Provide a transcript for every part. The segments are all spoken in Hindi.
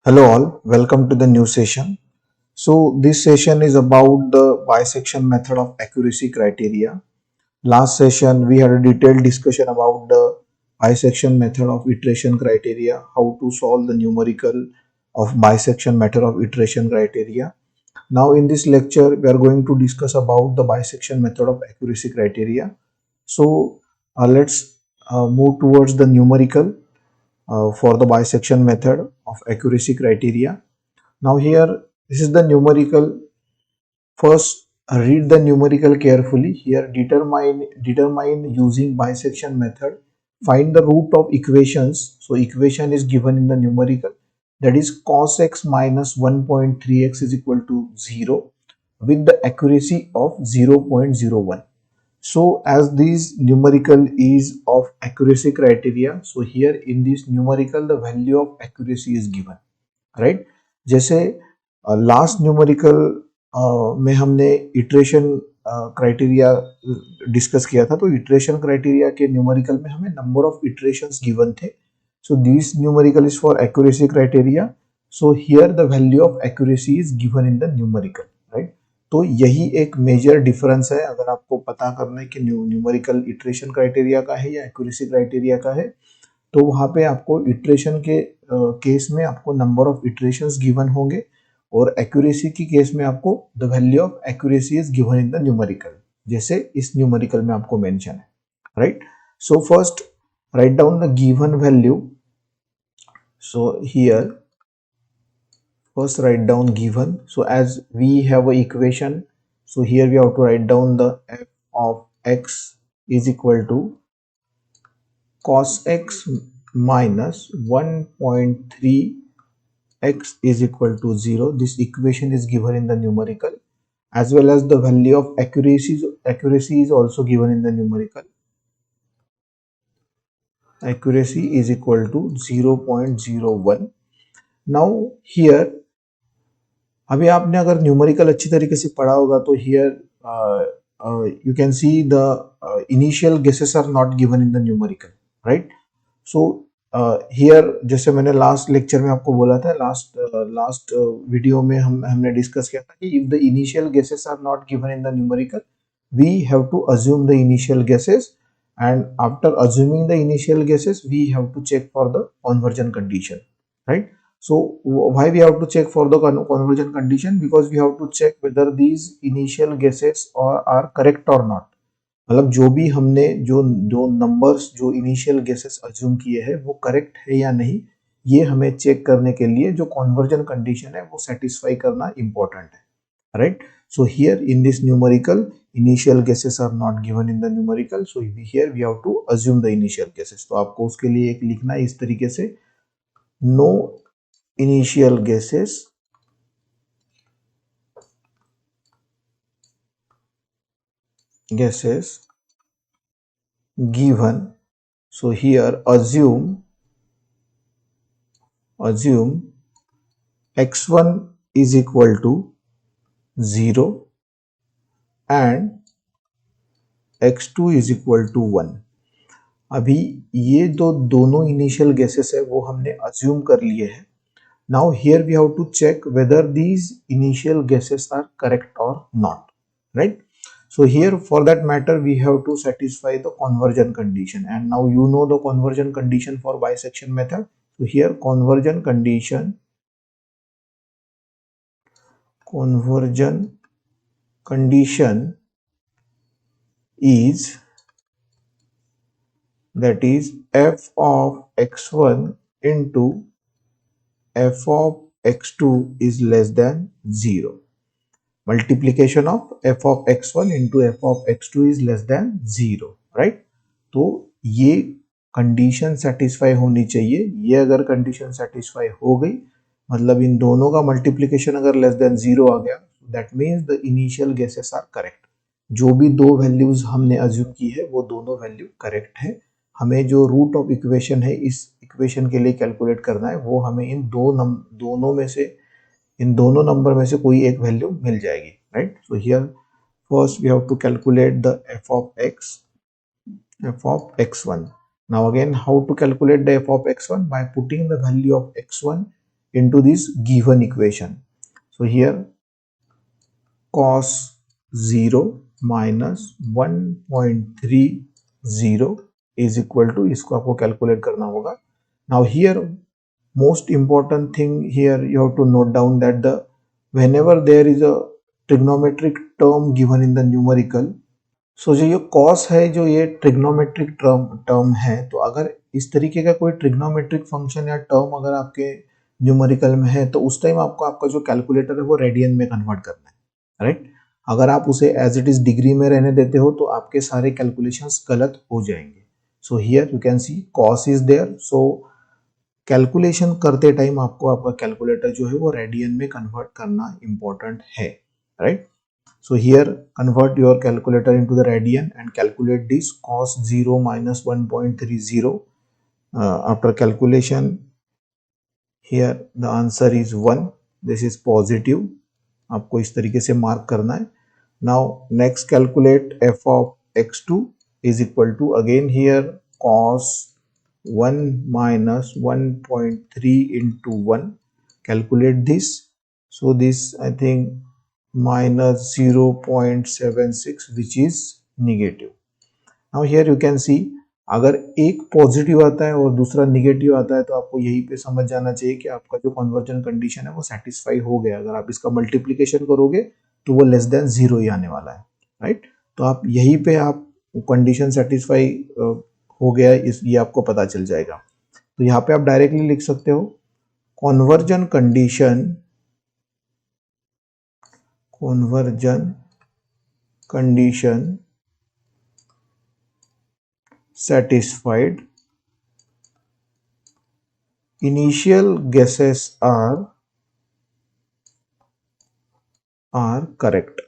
Hello all, welcome to the new session. So this session is about the bisection method of accuracy criteria. Last session we had a detailed discussion about the bisection method of iteration criteria, how to solve the numerical of bisection method of iteration criteria. Now in this lecture we are going to discuss about the bisection method of accuracy criteria. So let's move towards the numerical for the bisection method of accuracy criteria. Now here, this is the numerical. First, read the numerical carefully. Here, determine using bisection method. Find the root of equations. So equation is given in the numerical. That is cos x minus 1.3x is equal to 0 with the accuracy of 0.01. So as this numerical is of accuracy criteria, so here in this numerical the value of accuracy is given, right? जैसे लास्ट न्यूमेरिकल में हमने इटरेशन क्राइटेरिया डिस्कस किया था, तो इटरेशन क्राइटेरिया के न्यूमेरिकल में हमें नंबर ऑफ इटरेशंस गिवन थे. So this numerical is for accuracy criteria. So here the value of accuracy is given in the numerical, right. तो यही एक मेजर डिफरेंस है. अगर आपको पता करना है कि न्यूमेरिकल इटरेशन क्राइटेरिया का है या एक्यूरेसी क्राइटेरिया का है, तो वहां पे आपको इटरेशन के केस में आपको नंबर ऑफ इटरेशंस गिवन होंगे और एक्यूरेसी की केस में आपको the value of accuracy is given in the numerical, जैसे इस न्यूमेरिकल में आपको मेंशन है, right. So first write down the given value. So here first write down given. So as we have a equation, so here we have to write down the f of x is equal to cos x minus 1.3 x is equal to 0. This equation is given in the numerical, as well as the value of accuracy is also given in the numerical. Accuracy is equal to 0.01. Now here अभी आपने अगर न्यूमेरिकल अच्छी तरीके से पढ़ा होगा तो here you can see the initial guesses are not given in the numerical, right. So here जैसे मैंने लास्ट लेक्चर में आपको बोला था, लास्ट वीडियो में हमने डिस्कस किया था कि if the initial guesses are not given in the numerical, we have to assume the initial guesses, and after assuming the initial guesses we have to check for the convergence condition, right. So why we have to check for the conversion condition? Because we have to check whether these initial guesses are correct or not. मतलब जो भी हमने जो नंबर्स जो इनिशियल गेसेस अज्यूम किए हैं वो करेक्ट है या नहीं, ये हमें चेक करने के लिए जो कन्वर्जन कंडीशन है वो सेटिस्फाई करना इंपॉर्टेंट है, right. So here in this numerical initial guesses are not given in the numerical, so here we have to assume the initial guesses. तो आपको उसके लिए एक लिखना है इस तरीके से, no initial guesses given. So here assume x1 is equal to 0 and x2 is equal to 1. अभी ये दोनों इनिशियल गेसेस है वो हमने अज्यूम कर लिए हैं. Now here we have to check whether these initial guesses are correct or not, right. So here for that matter we have to satisfy the conversion condition, and now you know the conversion condition for bisection method. So here conversion condition is, that is f of x1 into f of x2 is less than 0. Multiplication of f of x1 into f of x2 is less than 0, right. तो ये कंडीशन सेटिस्फाई होनी चाहिए. ये अगर कंडीशन सेटिस्फाई हो गई, मतलब इन दोनों का मल्टीप्लिकेशन अगर लेस देन 0 आ गया, that means the initial guesses are correct. जो भी दो वैल्यूज हमने अज्यूम की है वो दोनों वैल्यू करेक्ट है. हमें जो रूट ऑफ इक्वेशन है इस इक्वेशन के लिए कैलकुलेट करना है, वो हमें इन दोनों नंबर में से कोई एक वैल्यू मिल जाएगी, right. So here first we have to calculate the f of x1. Now again, how to calculate the f of x1? By putting the value of x1 into this given equation. So here cos 0 minus 1.30 is equal to, इसको आपको कैलकुलेट करना होगा. Now here most important thing here you have to note down that the whenever there is a trigonometric term given in the numerical, so जो ये cos है, जो ये trigonometric term है, तो अगर इस तरीके का कोई trigonometric function या term अगर आपके न्यूमेरिकल में है तो उस टाइम आपको आपका जो कैलकुलेटर है वो रेडियन में कन्वर्ट करना है, राइट. अगर आप उसे एज इट इज डिग्री में रहने देते हो तो आपके सारे कैलकुलेशंस गलत हो जाएंगे. So here you can see cos is there. So calculation करते टाइम आपको आपका कैलकुलेटर जो है वो रेडियन में कन्वर्ट करना इंपॉर्टेंट है, right. So here convert your calculator into the radian and calculate this cos 0 minus 1.30. After calculation, here the answer is 1. This is positive. आपको इस तरीके से मार्क करना है. Now next calculate f of x2 is equal to, again here cos 1 minus 1.3 into 1. Calculate this. So this I think minus 0.76 which is negative. Now here you can see अगर एक पॉजिटिव आता है और दूसरा निगेटिव आता है तो आपको यहीं पे समझ जाना चाहिए कि आपका जो कन्वर्जन कंडीशन है वो सेटिस्फाई हो गया. अगर आप इसका मल्टीप्लिकेशन करोगे तो वो लेस देन 0 ही आने वाला है, राइट. तो आप यहीं पे आप कंडीशन सेटिस्फाई हो गया इस ये आपको पता चल जाएगा. तो यहाँ पे आप डायरेक्टली लिख सकते हो conversion condition satisfied, initial guesses are correct,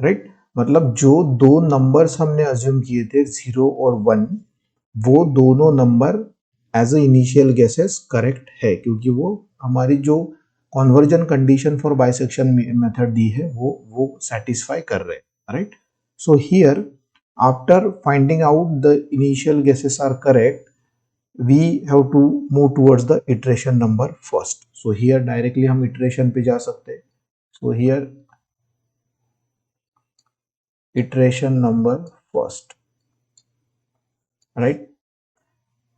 right. मतलब जो दो नंबर्स हमने अज्यूम किए थे 0 और 1, वो दोनों number as a initial guesses correct है क्योंकि वो हमारी जो convergence condition for bisection method दी है वो सेटिस्फाई कर रहे हैं, right. So here after finding out the initial guesses are correct, we have to move towards the iteration number first. So here directly हम इटरेशन पे जा सकते हैं. So here iteration number first, right.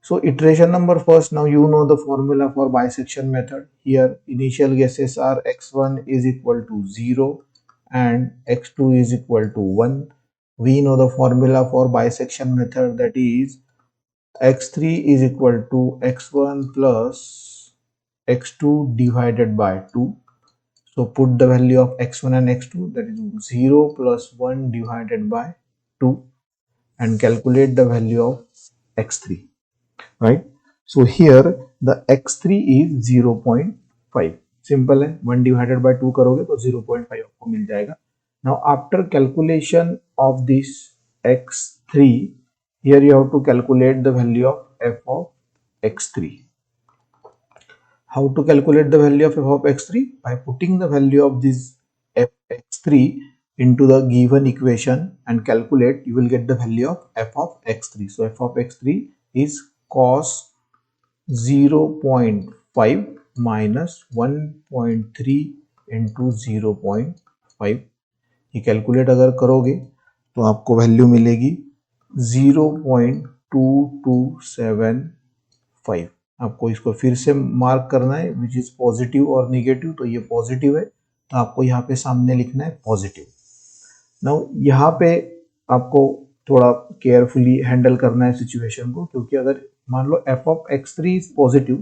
So iteration number first, now you know the formula for bisection method. Here initial guesses are x1 is equal to 0 and x2 is equal to 1. We know the formula for bisection method, that is x3 is equal to x1 plus x2 divided by 2. So put the value of x1 and x2, that is 0 plus 1 divided by 2, and calculate the value of x3, right. So here the x3 is 0.5. Simple है, 1 divided by 2 करोगे तो 0.5 आपको मिल जाएगा. Now after calculation of this x3, here you have to calculate the value of f of x3. How to calculate the value of f of x3? By putting the value of this f x3 into the given equation and calculate, you will get the value of f of x3. So f of x3 is cos 0.5 minus 1.3 into 0.5. ये कैलकुलेट अगर करोगे तो आपको वैल्यू मिलेगी 0.2275. आपको इसको फिर से मार्क करना है विच इज पॉजिटिव और निगेटिव. तो ये पॉजिटिव है तो आपको यहाँ पे सामने लिखना है पॉजिटिव. नाउ यहाँ पे आपको थोड़ा केयरफुली हैंडल करना है सिचुएशन को, क्योंकि अगर मान लो f of x3 is positive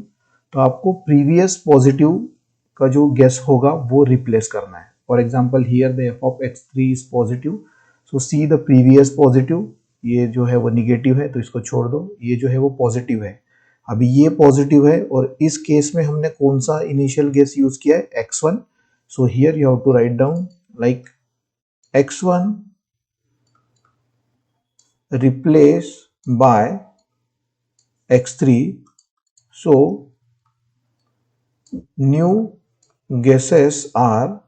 तो आपको प्रीवियस पॉजिटिव का जो गेस होगा वो रिप्लेस करना है. For example here the f of x3 is positive, so see the previous positive. ये जो है वो निगेटिव है तो इसको छोड़ दो, ये जो है वो पॉजिटिव है. अभी ये पॉजिटिव है और इस केस में हमने कौन सा इनिशियल गेस यूज किया है, x1. So here you have to write down like x1 replace by x3. So new guesses are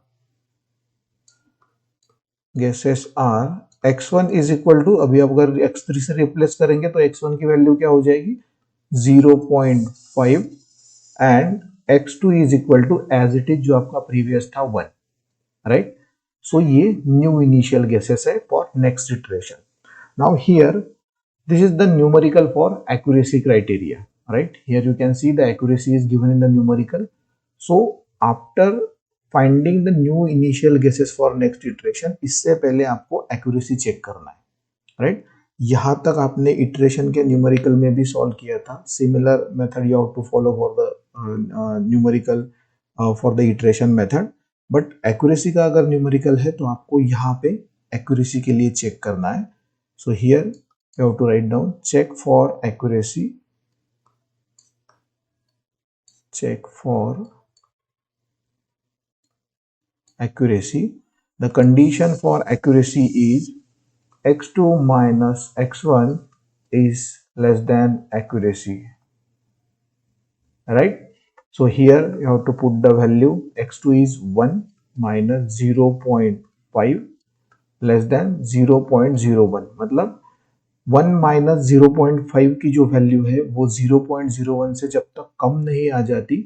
x1 is equal to, अभी आप अगर x3 से रिप्लेस करेंगे तो x1 की वैल्यू क्या हो जाएगी 0.5 and x2 is equal to as it is जो आपका प्रीवियस था 1, राइट. सो ये न्यू इनिशियल गेसेस है for next iteration. Now here this is the numerical for accuracy criteria, right? Here you can see the accuracy is given in the numerical. So after finding the new initial guesses for next iteration, इससे पहले आपको accuracy check करना है, right? यहाँ तक आपने iteration के numerical में भी solve किया था. Similar method you have to follow for the numerical for the iteration method. But accuracy का अगर numerical है तो आपको यहाँ पे accuracy के लिए check करना है. So here you have to write down check for accuracy, check for accuracy. The condition for accuracy is x2 minus x1 is less than accuracy, right? So here you have to put the value x2 is 1 minus 0.5 less than 0.01. मतलब 1 माइनस 0.5 की जो वैल्यू है वो 0.01 से जब तक कम नहीं आ जाती,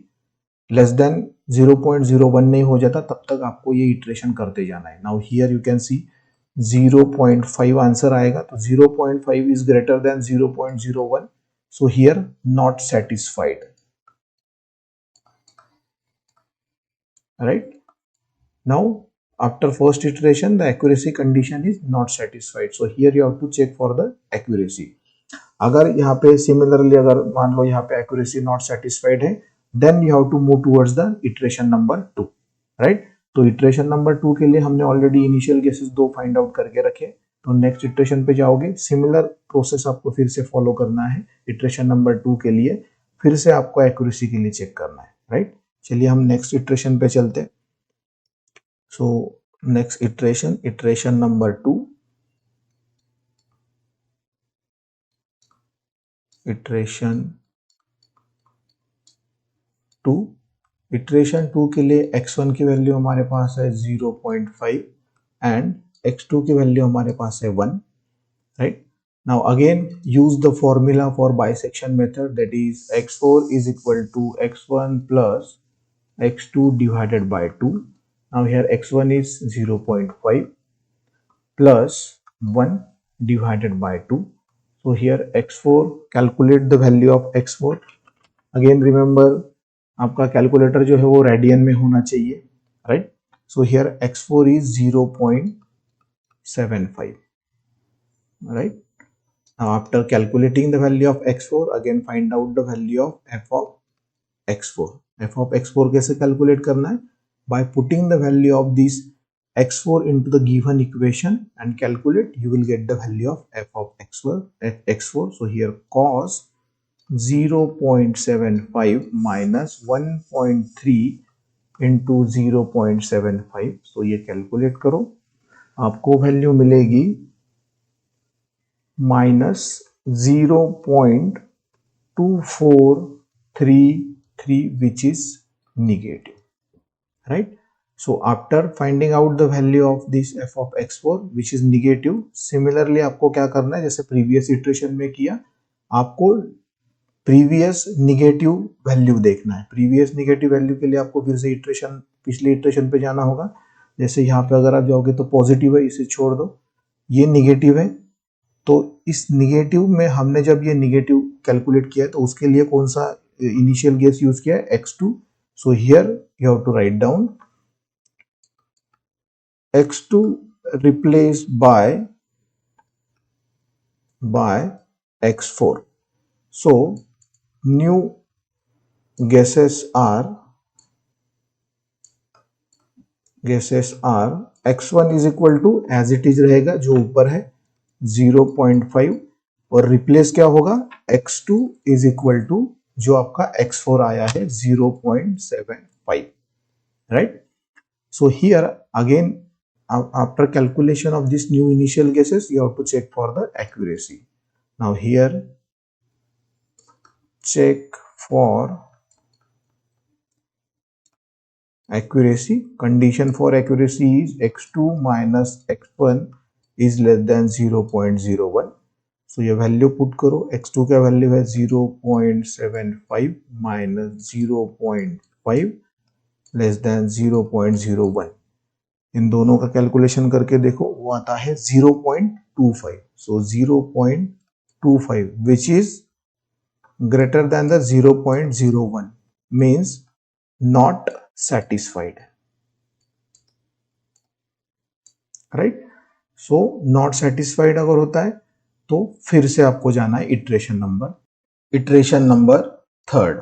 लेस देन 0.01 नहीं हो जाता, तब तक आपको ये इटरेशन करते जाना है. Now here you can C 0.5 answer आएगा, तो 0.5 is greater than 0.01. So here not satisfied, right. Now after first iteration the accuracy condition is not satisfied, so here you have to check for the accuracy. अगर यहाँ पे similarly अगर मान लो यहाँ पे accuracy not satisfied है, then you have to move towards the iteration number 2, right? तो iteration number 2 के लिए हमने already initial guesses 2 find out करके रखे, तो next iteration पे जाओगे, similar process आपको फिर से follow करना है. iteration number 2 के लिए फिर से आपको accuracy के लिए check करना है, right? चलिए हम next iteration पे चलते हैं. So next iteration number 2, iteration 2 के लिए x1 की वैल्यू हमारे पास है 0.5 एंड x2 की वैल्यू हमारे पास है 1, right? Now again use the formula for bisection method, that is x4 is equal to x1 plus x2 divided by 2. Now here x1 is 0.5 plus 1 divided by 2. So here x4, calculate the value of x4. Again remember आपका कैलकुलेटर जो है वो रेडियन में होना चाहिए, right. So here x4 is 0.75, right? Now after calculating the value of x4, again find out the value of f of x4. f of x4 कैसे कैलकुलेट करना है? By putting the value of this x4 into the given equation and calculate, you will get the value of f of x4. So here cos 0.75 minus 1.3 into 0.75. So ये कैलकुलेट करो, आपको वैल्यू मिलेगी minus 0.2433, which is negative, right? So after finding out the value of this f of x4 which is negative, similarly आपको क्या करना है, जैसे previous iteration में किया, आपको previous negative value देखना है. previous negative value के लिए आपको फिर से iteration पिछले iteration पे जाना होगा. जैसे यहाँ पे अगर आप जाओगे तो पॉजिटिव है, इसे छोड़ दो, ये निगेटिव है, तो इस निगेटिव में हमने जब ये निगेटिव कैलकुलेट किया तो उसके लिए कौन सा इनिशियल गेस यूज किया है, x2. So here you have to write down x2 replaced by x4. So new guesses are x1 is equal to as it is रहेगा, जो ऊपर है 0.5, और रिप्लेस क्या होगा, x2 is equal to जो आपका x4 आया है 0.75, right? So here again after calculation of this new initial guesses you have to check for the accuracy. Now here check for accuracy. Condition for accuracy is x2 minus x1 is less than 0.01. सो ये वैल्यू पुट करो, x2 का वैल्यू है 0.75 माइनस 0.5 लेस देन 0.01। इन दोनों का कैलकुलेशन करके देखो, वो आता है 0.25। सो 0.25 which is greater than the 0.01 means not satisfied, right? So not satisfied अगर होता है तो फिर से आपको जाना है iteration number third,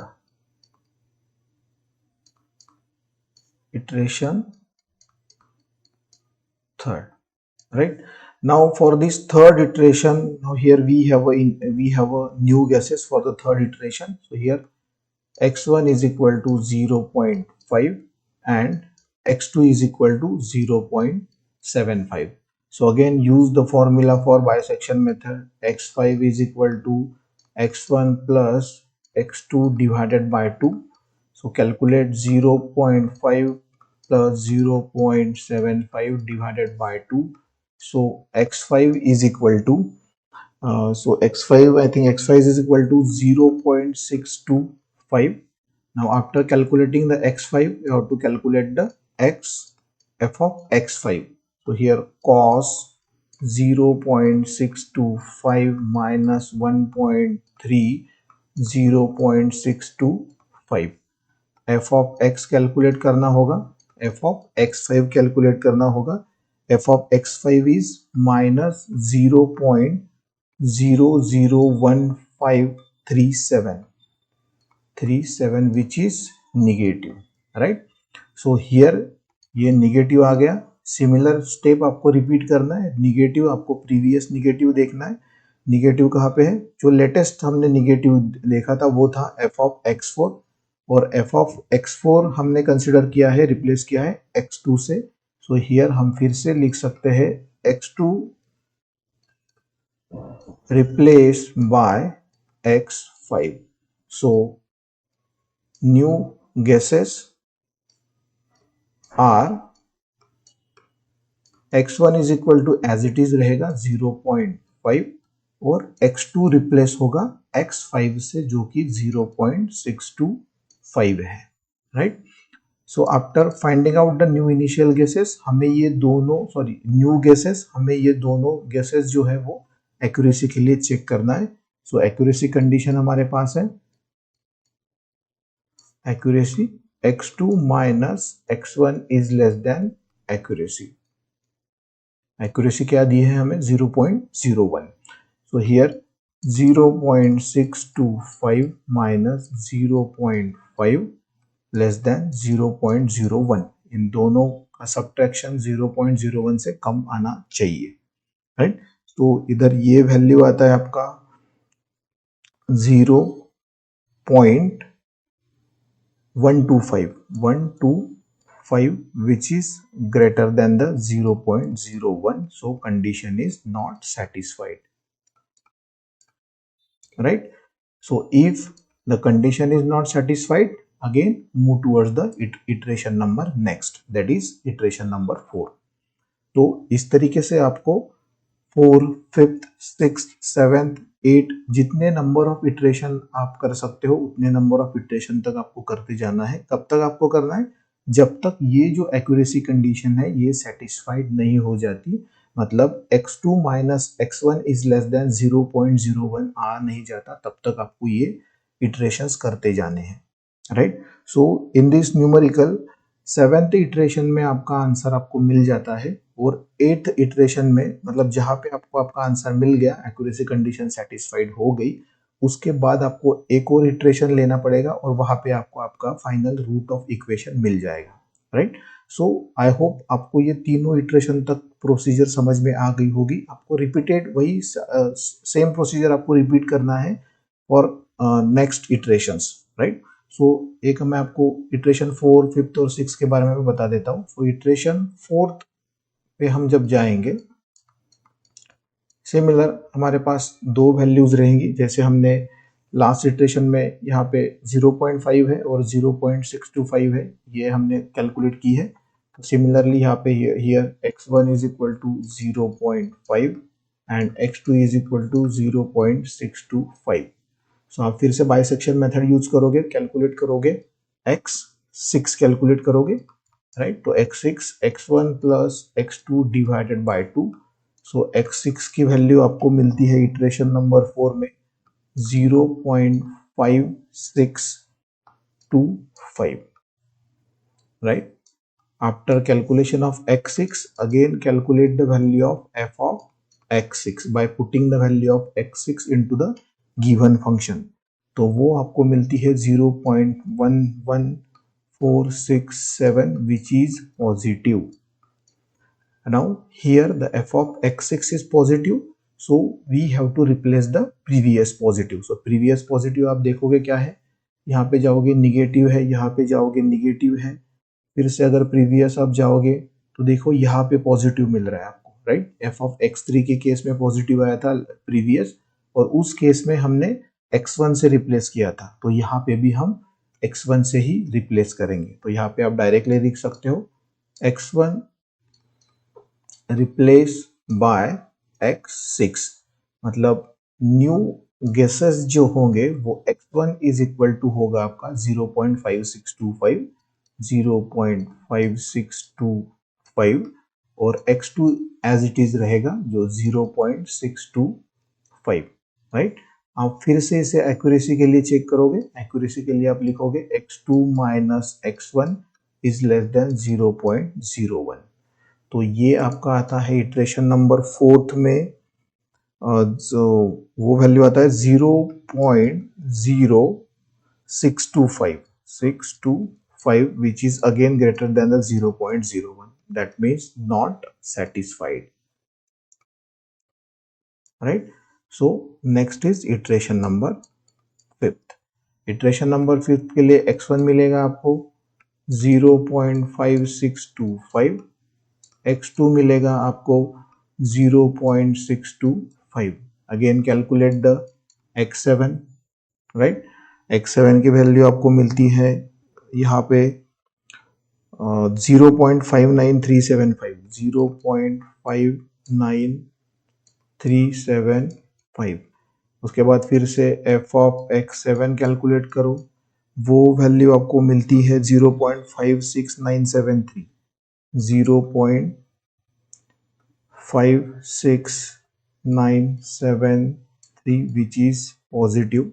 right? Now for this third iteration, now here we have a new guesses for the third iteration. So here x1 is equal to 0.5 and x2 is equal to 0.75. So again use the formula for bisection method. X5 is equal to x1 plus x2 divided by 2. So calculate 0.5 plus 0.75 divided by 2. So x5 is equal to so x5, I think x5 is equal to 0.625. Now after calculating the x5, you have to calculate the f of x5. So here cos 0.625 minus 1.3, 0.625. f of x calculate करना होगा, f of x5 कैलकुलेट करना होगा. f of x5 is minus 0.001537 which is negative, right? So here ये नेगेटिव आ गया. सिमिलर स्टेप आपको रिपीट करना है. निगेटिव आपको प्रीवियस निगेटिव देखना है. निगेटिव कहाँ पे है? जो लेटेस्ट हमने निगेटिव देखा था वो था f of x4 और f of x4 हमने कंसिडर किया है, रिप्लेस किया है x2 से. सो हियर हम फिर से लिख सकते हैं x2 replaced by x5. So new guesses are x1 is equal to as it is रहेगा 0.5 और x2 रिप्लेस होगा x5 से जो कि 0.625 है, right? So after finding out the new initial guesses हमें ये दोनों न्यू गेसेस हमें ये दोनों गेसेस जो है वो एक्यूरेसी के लिए चेक करना है. सो एक्यूरेसी कंडीशन हमारे पास है accuracy x2 minus x1 is less than accuracy क्या दी है हमें 0.01. So here 0.625 minus 0.5 less than 0.01. इन दोनों का सब्ट्रैक्शन 0.01 से कम आना चाहिए, राइट? तो इधर ये वैल्यू आता है आपका 0.125 which is greater than the 0.01. So condition is not satisfied, right? So if the condition is not satisfied, again move towards the iteration number next, that is iteration number 4. तो इस तरीके से आपको 4, 5th, 6th, 7th, 8 जितने नंबर ऑफ इटरेशन आप कर सकते हो उतने नंबर ऑफ इटरेशन तक आपको करते जाना है. कब तक आपको करना है? जब तक ये जो एक्यूरेसी कंडीशन है ये सेटिस्फाइड नहीं हो जाती, मतलब x2 minus x1 is less than 0.01 आ नहीं जाता, तब तक आपको ये इटरेशंस करते जाने हैं, right? So in this numerical 7th iteration में आपका आंसर आपको मिल जाता है और 8th इटरेशन में, मतलब जहां पे आपको आपका आंसर मिल गया, एक्यूरेसी कंडीशन सेटिस्फाइड हो गई, उसके बाद आपको एक और इटरेशन लेना पड़ेगा और वहां पे आपको आपका फाइनल रूट ऑफ इक्वेशन मिल जाएगा, राइट? सो आई होप आपको ये तीनों इटरेशन तक प्रोसीजर समझ में आ गई होगी. आपको रिपीटेड वही सेम प्रोसीजर आपको रिपीट करना है फॉर नेक्स्ट इटरेशंस, राइट? सो एक मैं आपको इटरेशन 4, 5th और 6th के बारे में भी बता देता हूँ. सो इटरेशन 4th पे हम जब जाएंगे, सिमिलर हमारे पास दो वैल्यूज रहेंगी जैसे हमने लास्ट इटरेशन में यहाँ पे 0.5 है और 0.625 है, ये हमने कैलकुलेट की है. तो सिमिलरली यहाँ पे here x1 is equal to 0.5 and x2 is equal to 0.625। So आप फिर से बाइसेक्शन मेथड यूज करोगे, कैलकुलेट करोगे, x6 कैलकुलेट करोगे, राइट। तो x6 x1 plus x2 divided by 2। So x6 की वैल्यू आपको मिलती है इटरेशन नंबर 4 में 0.5625, right? After calculation of x6, again calculate the value of f of x6 by putting the value of x6 into the given function. तो वो आपको मिलती है 0.11467 which is positive. Now here the f of x6 is positive, so we have to replace the previous positive. So previous positive आप देखोगे क्या है, यहाँ पे जाओगे निगेटिव है, यहाँ पे जाओगे निगेटिव है, फिर से अगर प्रीवियस आप जाओगे तो देखो यहाँ पे पॉजिटिव मिल रहा है आपको, राइट। एफ ऑफ x3 के केस में पॉजिटिव आया था प्रीवियस, और उस केस में हमने x1 से रिप्लेस किया था, तो यहाँ पे भी हम x1 से ही रिप्लेस करेंगे। तो यहाँ पे आप डायरेक्टली लिख सकते हो x1 रिप्लेस बाय x6, मतलब न्यू गेसेस जो होंगे वो x1 इज इक्वल टू होगा आपका 0.5625, 0.5625, और x2 एज इट इज रहेगा जो 0.625, राइट। आप फिर से इसे एक्यूरेसी के लिए चेक करोगे, एक्यूरेसी के लिए आप लिखोगे x2 minus x1 is less than 0.01। तो ये आपका आता है इटरेशन नंबर 4 में, जो वो वैल्यू आता है 0.0625 which is again greater than the 0.01, that means not satisfied, right? So next is iteration number 5th। iteration number 5th के लिए x1 मिलेगा आपको 0.5625, x2 मिलेगा आपको 0.625। Again calculate the x7, right. x7 की वैल्यू आपको मिलती है यहाँ पे 0.59375, 0.59375। उसके बाद फिर से f ऑफ x7 कैलकुलेट करो, वो वैल्यू आपको मिलती है 0.56973, 0.56973 which is positive।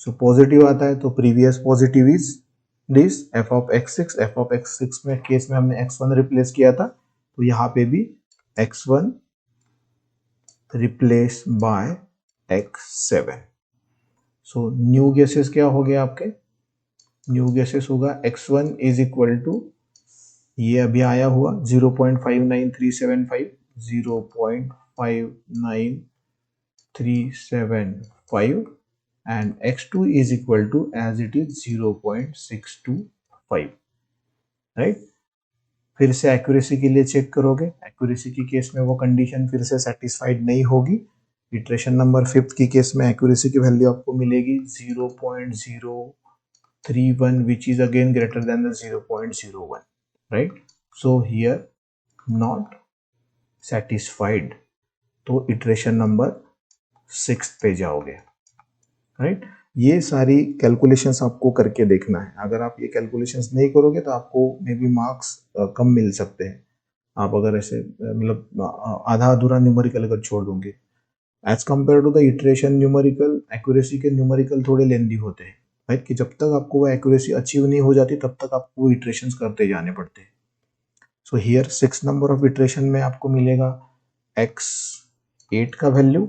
so positive आता है तो previous positive is this f of x6। f of x6 में केस में हमने x1 रिप्लेस किया था, तो यहाँ पे भी x1 replace bye x7। So new guesses क्या हो गया आपके, न्यू गेसेस होगा x1 इज इक्वल टू, ये अभी आया हुआ 0.59375, 0.59375, and x2 is equal to as it is 0.625, right. फिर से एक्यूरेसी के लिए चेक करोगे, एक्यूरेसी की केस में वो कंडीशन फिर से सेटिस्फाइड नहीं होगी। इटरेशन नंबर 5th की केस में एक्यूरेसी की वैल्यू आपको मिलेगी 0.031 which is again greater than the 0.01, right? So here not satisfied, तो इटरेशन नंबर 6 पे जाओगे, राइट। ये सारी कैलकुलेशंस आपको करके देखना है, अगर आप ये कैलकुलेशंस नहीं करोगे तो आपको मे बी मार्क्स कम मिल सकते हैं। आप अगर ऐसे मतलब आधा अधूरा न्यूमेरिकल अगर छोड़ दोगे as compare to the iteration numerical, accuracy के न्यूमेरिकल थोड़े लेंदी होते हैं, राइट, कि जब तक आपको वो एक्यूरेसी अचीव नहीं हो जाती तब तक आपको वो इटरेशंस करते जाने पड़ते हैं। So here 6 number of iteration में आपको मिलेगा x8 का वैल्यू।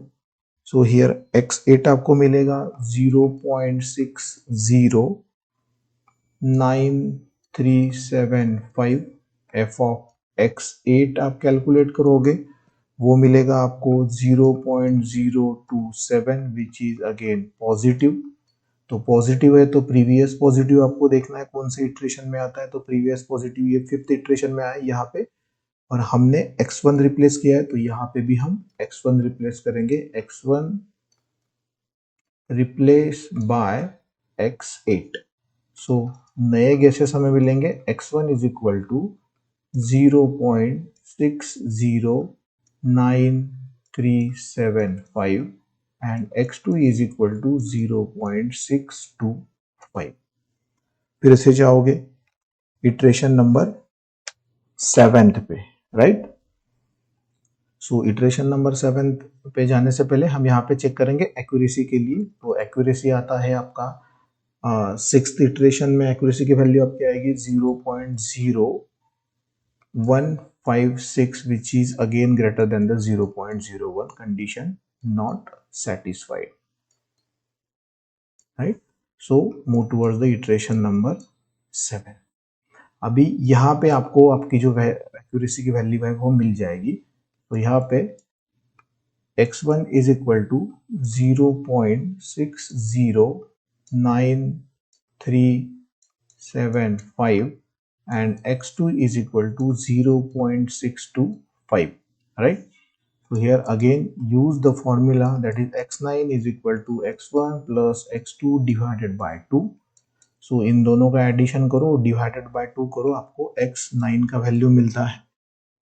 सो हियर x8 आपको मिलेगा 0.6099375। f ऑफ x8 आप कैलकुलेट करोगे, वो मिलेगा आपको 0.027 विच इज अगेन पॉजिटिव। तो पॉजिटिव है तो प्रीवियस पॉजिटिव आपको देखना है कौन से इटरेशन में आता है, तो प्रीवियस पॉजिटिव ये 5th इटरेशन में आया यहाँ पे, और हमने x1 रिप्लेस किया है तो यहाँ पे भी हम x1 रिप्लेस करेंगे, x1 रिप्लेस बाय x8। सो नए गैसेस हमें मिलेंगे x1 is equal to 0.609375 0.375 and x2 is equal to 0.625. फिर से जाओगे इटरेशन नंबर 7th पे, राइट। सो इटरेशन नंबर 7th पे जाने से पहले हम यहाँ पे चेक करेंगे एक्यूरेसी के लिए। तो एक्यूरेसी आता है आपका 6th इटरेशन में एक्यूरेसी की वैल्यू आपकी आएगी 0.0156 which is again greater than the 0.01 condition not satisfied, right? So move towards the iteration number 7. अभी यहाँ पे आपको आपकी जो एक्यूरेसी की वैल्यू है वो मिल जाएगी। तो यहाँ पे x1 is equal to 0.60935 and x2 is equal to 0.625, right? So here again use the formula, that is x9 is equal to x1 plus x2 divided by 2. So इन दोनों का एडिशन करो, डिवाइडेड बाय 2 करो, आपको x9 का वैल्यू मिलता है।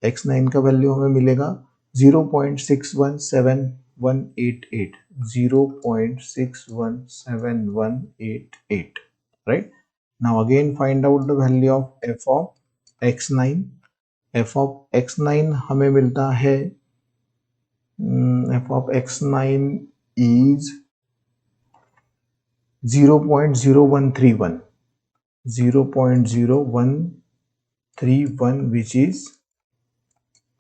x9 का वैल्यू हमें मिलेगा 0.617188, 0.617188, right? Now again find out the value of f of x9. f of x9 हमें मिलता है f of x9 is 0.0131, 0.0131 which is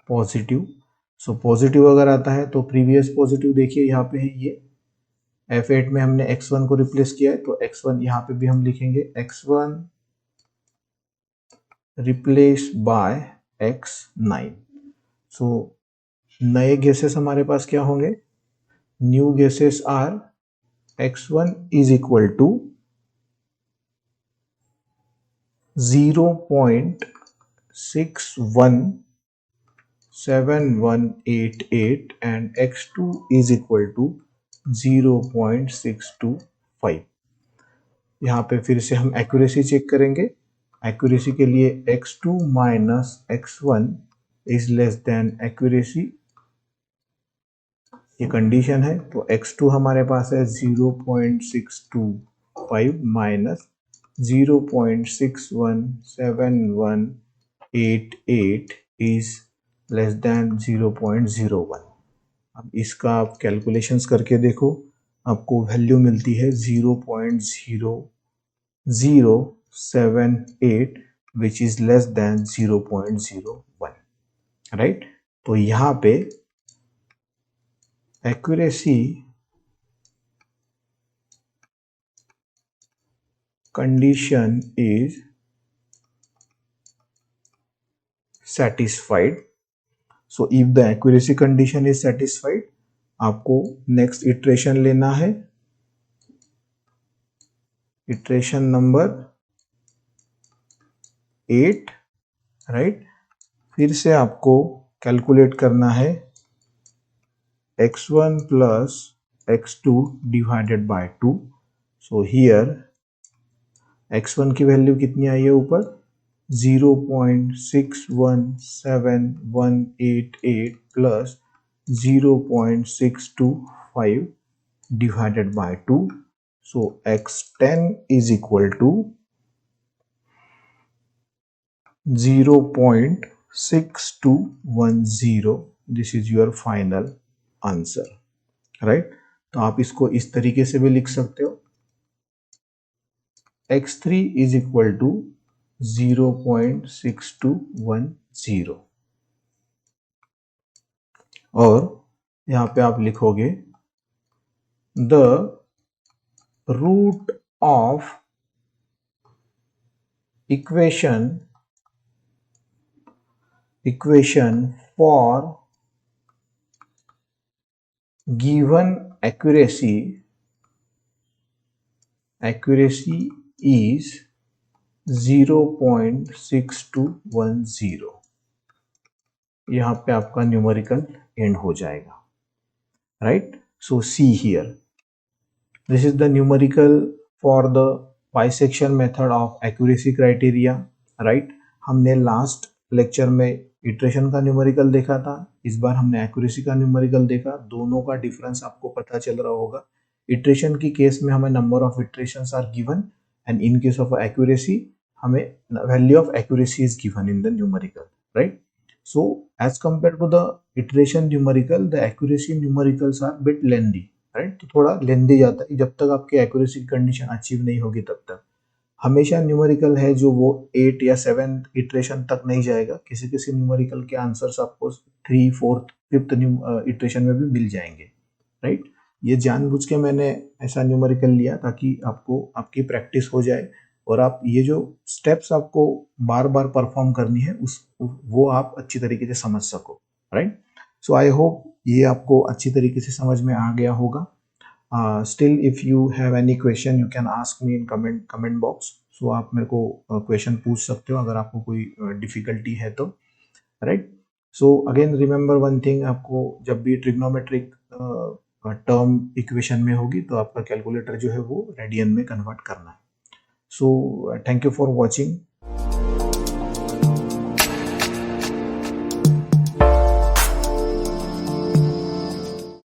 positive. So positive अगर आता है तो प्रीवियस पॉजिटिव देखिए यहाँ पे है ये f8 में हमने x1 को रिप्लेस किया है, तो x1 यहाँ पे भी हम लिखेंगे x1 रिप्लेस बाय x9। सो नए गेसेस हमारे पास क्या होंगे? New guesses are x1 is equal to 0.617188 and x2 is equal to 0.625। यहाँ पे फिर से हम एक्यूरेसी चेक करेंगे। एक्यूरेसी के लिए x2 minus x1 is less than accuracy, ये कंडीशन है। तो x2 हमारे पास है 0.625 माइनस 0.617188 इज लेस देन 0.01। अब इसका आप कैलकुलेशंस करके देखो, आपको वैल्यू मिलती है 0.0078 which is less than 0.01, right. तो यहाँ पे accuracy condition is satisfied. So if the accuracy condition is satisfied, आपको नेक्स्ट इटरेशन लेना है, इटरेशन नंबर 8, राइट। फिर से आपको कैलकुलेट करना है x1 plus x2 divided by 2। So here x1 की वैल्यू कितनी आई है ऊपर? 0.617188 plus 0.625 divided by 2. So x10 is equal to 0.6210. This is your final answer, right? तो आप इसको इस तरीके से भी लिख सकते हो, x3 is equal to 0.6210 और यहाँ पे आप लिखोगे the root of equation for given accuracy is 0.6210। यहाँ पे आपका न्यूमेरिकल एंड हो जाएगा, right. So see here, this is the numerical for the bisection method of accuracy criteria, right. हमने लास्ट लेक्चर में इटरेशन का न्यूमेरिकल देखा था, इस बार हमने एक्यूरेसी का न्यूमेरिकल देखा। दोनों का डिफरेंस आपको पता चल रहा होगा। इटरेशन की केस में हमें number of iterations are given and in case of accuracy हमें value of accuracy is given in the numerical, right? So as compared to the iteration numerical, the accuracy numericals are bit lengthy, right? तो थोड़ा लेंदी जाता है, जब तक आपकी एक्यूरेसी की कंडीशन अचीव नहीं होगी तब तक। हमेशा न्यूमेरिकल है जो वो 8 या 7 इटरेशन तक नहीं जाएगा। किसी किसी न्यूमेरिकल के आंसर्स आपको 3, 4, 5th इटरेशन में भी मिल जाएंगे, राइट? ये जानबूझ के मैंने ऐसा न्यूमेरिकल लिया ताकि आपको आपकी प्रैक्टिस हो जाए और आप ये जो स्टेप्स आपको बार बार परफॉर्म करनी है उस वो आप अच्छी तरीके से समझ सको, राइट? सो आई होप ये आपको अच्छी तरीके से समझ में आ गया होगा। Still if you have any question you can ask me in comment box. So आप मेरे को क्वेश्चन पूछ सकते हो अगर आपको कोई डिफिकल्टी है तो, right? So again remember one thing, आपको जब भी ट्रिग्नोमेट्रिक टर्म इक्वेशन में होगी तो आपका कैलकुलेटर जो है वो रेडियन में कन्वर्ट करना है। So thank you for watching.